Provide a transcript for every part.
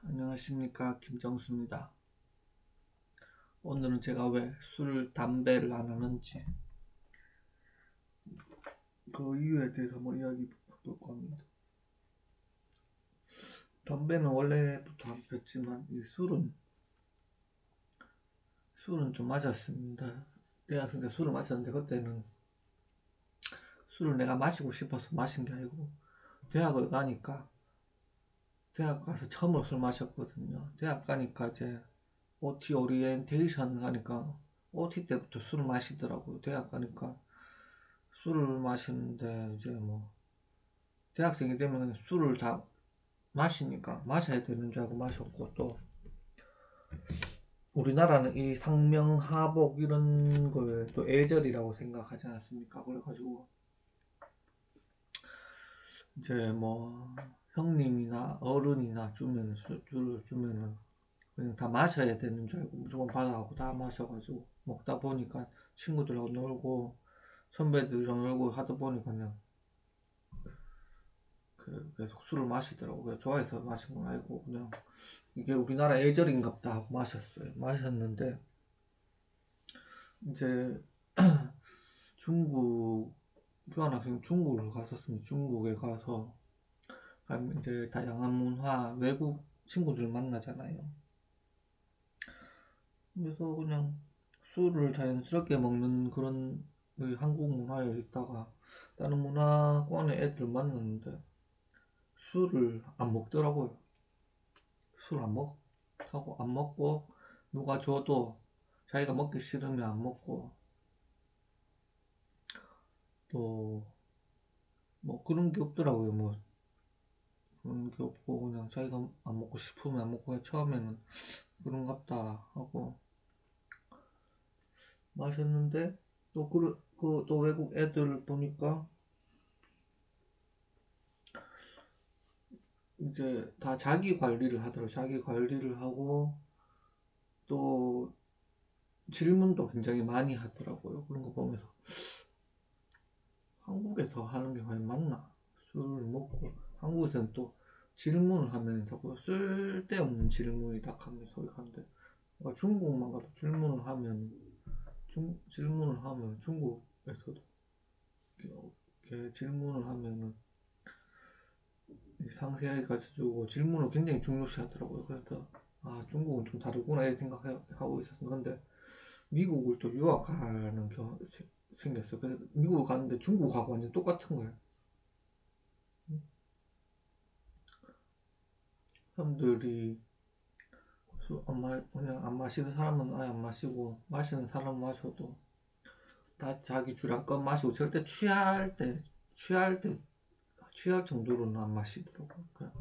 안녕하십니까, 김정수입니다. 오늘은 제가 왜 담배를 안 하는지 그 이유에 대해서 한번 이야기 해볼까 합니다. 담배는 원래부터 안 폈지만 이 술은 좀 맞았습니다. 대학생 때 술을 마셨는데 그때는 술을 내가 마시고 싶어서 마신 게 아니고 대학을 가니까 대학 가서 처음으로 술 마셨거든요. 대학 가니까 이제 OT 오리엔테이션 가니까 OT 때부터 술을 마시더라고요. 대학 가니까 술을 마시는데 이제 뭐 대학생이 되면 술을 다 마시니까 마셔야 되는 줄 알고 마셨고, 또 우리나라는 이 상명하복 이런 걸 또 애절이라고 생각하지 않습니까? 그래가지고 이제 뭐 형님이나 어른이나 술을 주면은 그냥 다 마셔야 되는 줄 알고 무조건 받아가고 다 마셔가지고 먹다 보니까 친구들하고 놀고 선배들이랑 놀고 하다 보니까 그냥 계속 술을 마시더라고요. 좋아해서 마신 건 아니고 그냥 이게 우리나라 애절인갑다 하고 마셨어요. 마셨는데 이제 중국 교환학생 중국을 갔었습니다. 중국에 가서 가면 이제 다양한 문화 외국 친구들 만나잖아요. 그래서 그냥 술을 자연스럽게 먹는 그런 우리 한국 문화에 있다가 다른 문화권의 애들 만났는데 술을 안 먹더라고요. 술 안 먹, 하고 안 먹고 누가 줘도 자기가 먹기 싫으면 안 먹고, 또 뭐 그런 게 없더라고요. 뭐 그런 게 없고 그냥 자기가 안 먹고 싶으면 안 먹고 그냥 처음에는 그런갑다 하고 마셨는데, 또 외국 애들 보니까 이제 다 자기 관리를 하더라고요. 자기 관리를 하고 또 질문도 굉장히 많이 하더라고요. 그런 거 보면서 한국에서 하는 게 과연 맞나? 술을 먹고 한국에서는 또 질문을 하면 자꾸 쓸데없는 질문이 다 하면서 하는데, 중국만 가도 질문을 하면 중국에서도 이렇게 질문을 하면은 상세하게 가르쳐주고 질문을 굉장히 중요시 하더라고요. 그래서 중국은 좀 다르구나 이렇게 생각하고 있었던 건데, 미국을 또 유학하는 경우 생겼어요. 그래서 미국을 갔는데 중국하고 완전 똑같은 거예요. 사람들이 그냥 안 마시는 사람은 아예 안 마시고 마시는 사람은 마셔도 다 자기 주량껏 마시고 절대 취할 정도로는 안 마시더라고요.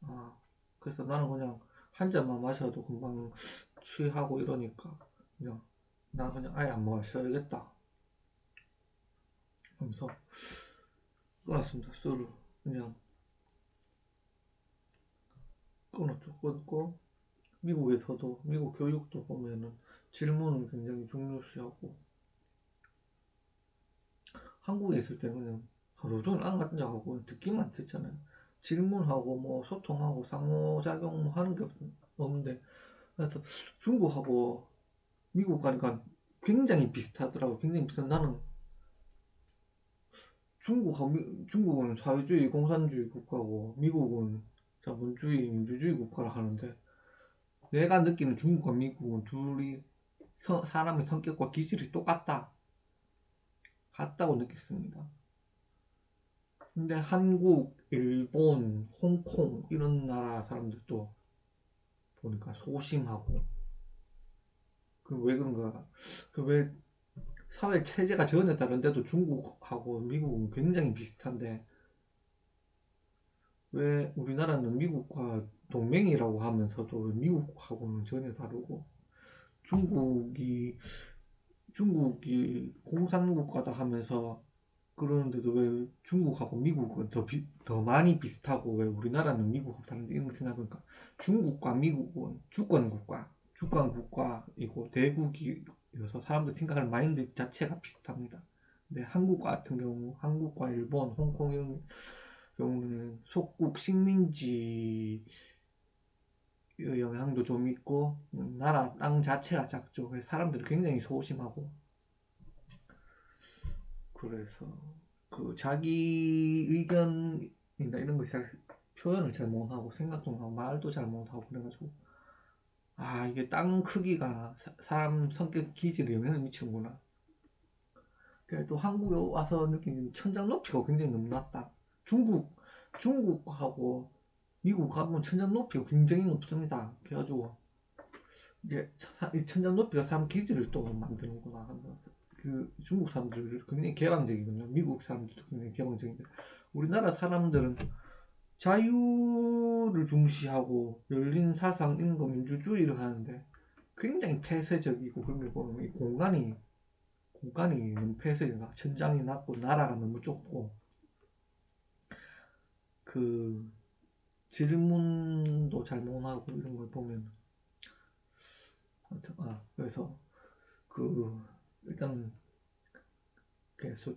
아, 그래서 나는 그냥 한 잔만 마셔도 금방 취하고 이러니까 그냥 나 그냥 아예 안 마셔야겠다 하면서 끊었습니다. 술을 그냥 끊었죠. 끊고 미국에서도 미국 교육도 보면은 질문을 굉장히 중요시하고, 한국에 있을 때는 그냥 하루 종일 앉아가고 듣기만 듣잖아요. 질문하고 뭐 소통하고 상호작용 뭐 하는 게 없는데, 그래서 중국하고 미국 가니까 굉장히 비슷하더라고. 굉장히 비슷한, 나는 중국은 사회주의 공산주의 국가고 미국은 자본주의 민주주의 국가를 하는데, 내가 느끼는 중국과 미국은 둘이 사람의 성격과 기질이 같다고 느꼈습니다. 근데 한국, 일본, 홍콩 이런 나라 사람들도 보니까 소심하고, 그 왜 그런가, 그 왜 사회 체제가 전혀 다른데도 중국하고 미국은 굉장히 비슷한데 왜 우리나라는 미국과 동맹이라고 하면서도 왜 미국하고는 전혀 다르고, 중국이 중국이 공산국가다 하면서 그러는데도 왜 중국하고 미국은 더 많이 비슷하고 왜 우리나라는 미국하고 다른데, 이런 거 생각해보니까 중국과 미국은 주권국가이고 대국이어서 사람들 생각할 마인드 자체가 비슷합니다. 근데 한국 같은 경우, 한국과 일본, 홍콩 이런 경우는 속국 식민지 영향도 좀 있고 나라 땅 자체가 작죠. 그래서 사람들이 굉장히 소심하고 그래서 그 자기 의견이나 이런 거 잘 표현을 잘 못하고 생각도 못하고 말도 잘 못하고 그래가지고 아 이게 땅 크기가 사람 성격 기질에 영향을 미치는구나. 그래서 또 한국에 와서 느낀 천장 높이가 굉장히 너무 낮다. 중국하고 미국 가보면 천장 높이가 굉장히 높습니다. 그래가지고 이제 이 천장 높이가 사람 기질을 또 만드는구나. 그 중국 사람들 굉장히 개방적이거든요. 미국 사람들도 굉장히 개방적인데 우리나라 사람들은 자유를 중시하고 열린 사상, 인권, 민주주의를 하는데 굉장히 폐쇄적이고 그런 게 보면 이 공간이 너무 폐쇄적이다. 천장이 낮고 나라가 너무 좁고 그 질문도 잘 못하고 이런 걸 보면 그래서 그 일단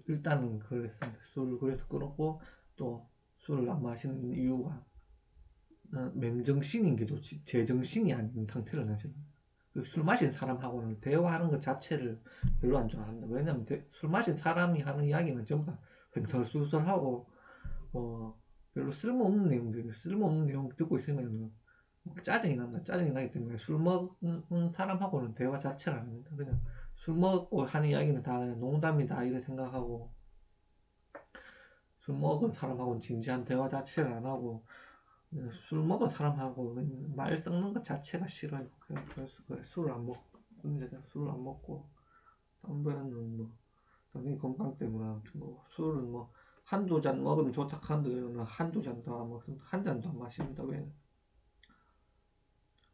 일단은 그랬습니다. 술을 그래서 끊었고 또 술을 안 마시는 이유가 맨정신인 게 좋지 제정신이 아닌 상태를 가지고 술 마신 사람하고는 대화하는 것 자체를 별로 안 좋아합니다. 왜냐면 술 마신 사람이 하는 이야기는 전부 다 횡설수설하고 별로 쓸모없는 내용 듣고 있으면 짜증이 난다. 짜증이 나기 때문에 술 먹는 사람하고는 대화 자체를 안 합니다. 그냥 술 먹고 하는 이야기는 다 그냥 농담이다 이렇게 생각하고 술 먹은 사람하고는 진지한 대화 자체를 안 하고 술 먹은 사람하고 말 섞는 것 자체가 싫어요. 그래서 술을 안 먹습니다. 술을 안 먹고 담배는 뭐 당연히 건강 때문에 아무튼 뭐 술은 뭐 한두 잔 먹으면 좋다 하는데 한두 잔도 안 먹습니다. 한 잔도 안 마십니다. 왜?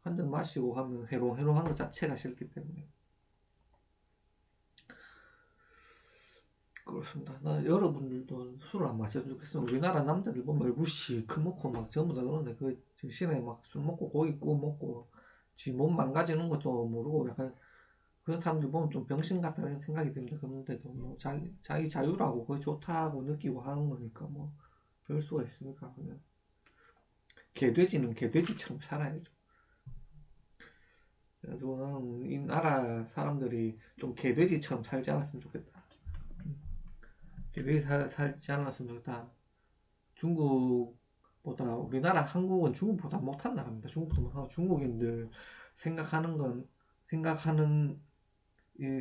한 잔 마시고 하면 해롱해롱한 것 자체가 싫기 때문에 그렇습니다. 나 여러분들도 술을 안 마셨으면 좋겠어요. 우리나라 남자들 보면 얼굴 큰 먹고 막 전부 다 그러는데 그 정신에 막 술 먹고 고기 구워 먹고 지 몸 망가지는 것도 모르고 약간 그런 사람들 보면 좀 병신 같다는 생각이 듭니다. 그런데도 뭐 자기 자유라고 그게 좋다고 느끼고 하는 거니까 뭐 별 수가 있습니까? 그냥 개돼지는 개돼지처럼 살아야죠. 그래가지고 나는 이 나라 사람들이 좀 개돼지처럼 살지 않았으면 좋겠다. 개돼지 살지 않았으면 좋겠다. 중국보다 우리나라 한국은 중국보다 못한 나라입니다. 중국도 못하고 중국인들 생각하는 이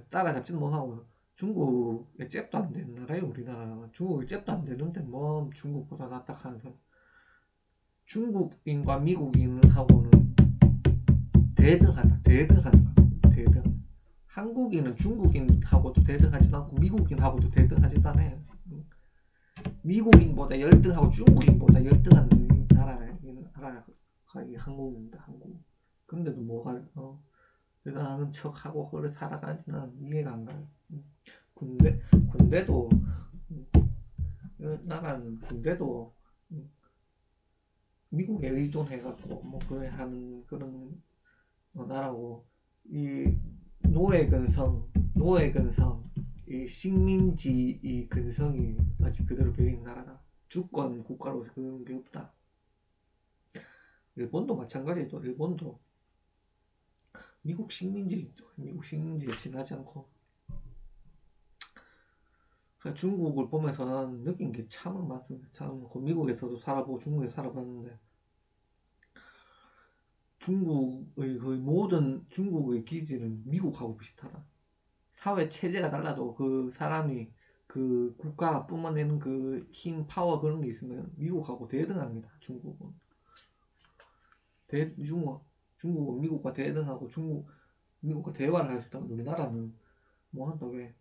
따라잡지는 못하고 중국의 잽도 안 되는 나라예요. 우리나라는 중국의 잽도 안 되는데 뭐 중국보다 낫다 하는 사람. 중국인과 미국인하고는 대등하다. 대등. 한국인은 중국인하고도 대등하지도 않고 미국인하고도 대등하지도 않아요. 미국인보다 열등하고 중국인보다 열등한 나라가 한국입니다. 한국. 근데도 뭐가 대단한 척하고 그래 살아가는지 난 이해가 안 가요. 군대도 나라는 군대도 미국에 의존해갖고 뭐 그래 하는 그런 나라고 이 노예근성 이 식민지 이 근성이 아직 그대로 배어있는 나라다. 주권 국가로서 그런 게 없다. 일본도 마찬가지죠. 일본도 미국 식민지에 지나지 않고 중국을 보면서 나는 느낀 게 참 많습니다. 참 미국에서도 살아보고 중국에 살아봤는데 중국의 기질은 미국하고 비슷하다. 사회 체제가 달라도 그 사람이 그 국가가 뿜어내는 그 힘, 파워 그런 게 있으면 미국하고 대등합니다. 중국은 미국과 대등하고 미국과 대화를 할 수 있다면 우리나라는 뭐 한다 왜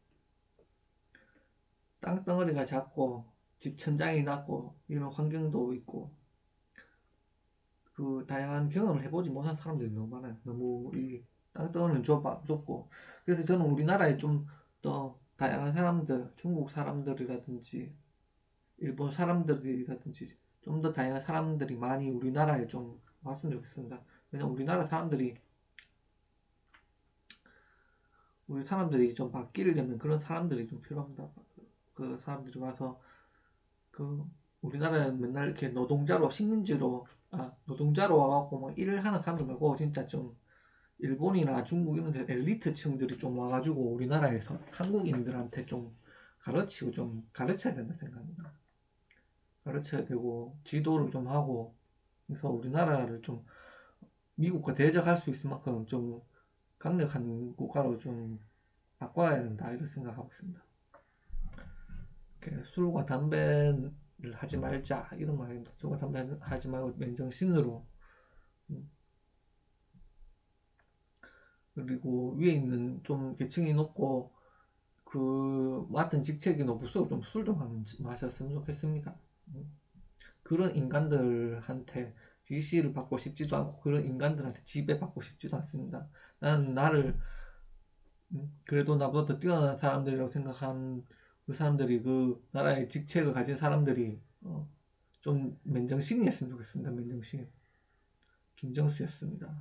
땅덩어리가 작고 집 천장이 낮고 이런 환경도 있고 그 다양한 경험을 해보지 못한 사람들이 너무 많아요. 너무 이 땅덩어리는 좁고 그래서 저는 우리나라에 좀 더 다양한 사람들, 중국 사람들이라든지 일본 사람들이라든지 좀 더 다양한 사람들이 많이 우리나라에 좀 왔으면 좋겠습니다. 왜냐면 우리 사람들이 좀 바뀌려면 그런 사람들이 좀 필요합니다. 그 사람들이 와서 그 우리나라에 맨날 이렇게 노동자로 식민지로 노동자로 와갖고 뭐 일을 하는 사람들 말고 진짜 좀 일본이나 중국 이런 데 엘리트층들이 좀 와가지고 우리나라에서 한국인들한테 좀 가르치고 좀 가르쳐야 된다 생각합니다. 가르쳐야 되고 지도를 좀 하고 그래서 우리나라를 좀 미국과 대적할 수 있을 만큼 좀 강력한 국가로 좀 바꿔야 된다 이런 생각하고 있습니다. 술과 담배를 하지 말자 이런 말입니다. 술과 담배 하지 말고 맨정신으로 그리고 위에 있는 좀 계층이 높고 그 맡은 직책이 높을수록 좀 술 좀 마셨으면 좋겠습니다. 그런 인간들한테 지시를 받고 싶지도 않고 그런 인간들한테 지배받고 싶지도 않습니다. 나는 나를 그래도 나보다 더 뛰어난 사람들이라고 생각한 그 사람들이 그 나라의 직책을 가진 사람들이 좀 맨정신이었으면 좋겠습니다. 맨정신. 김정수였습니다.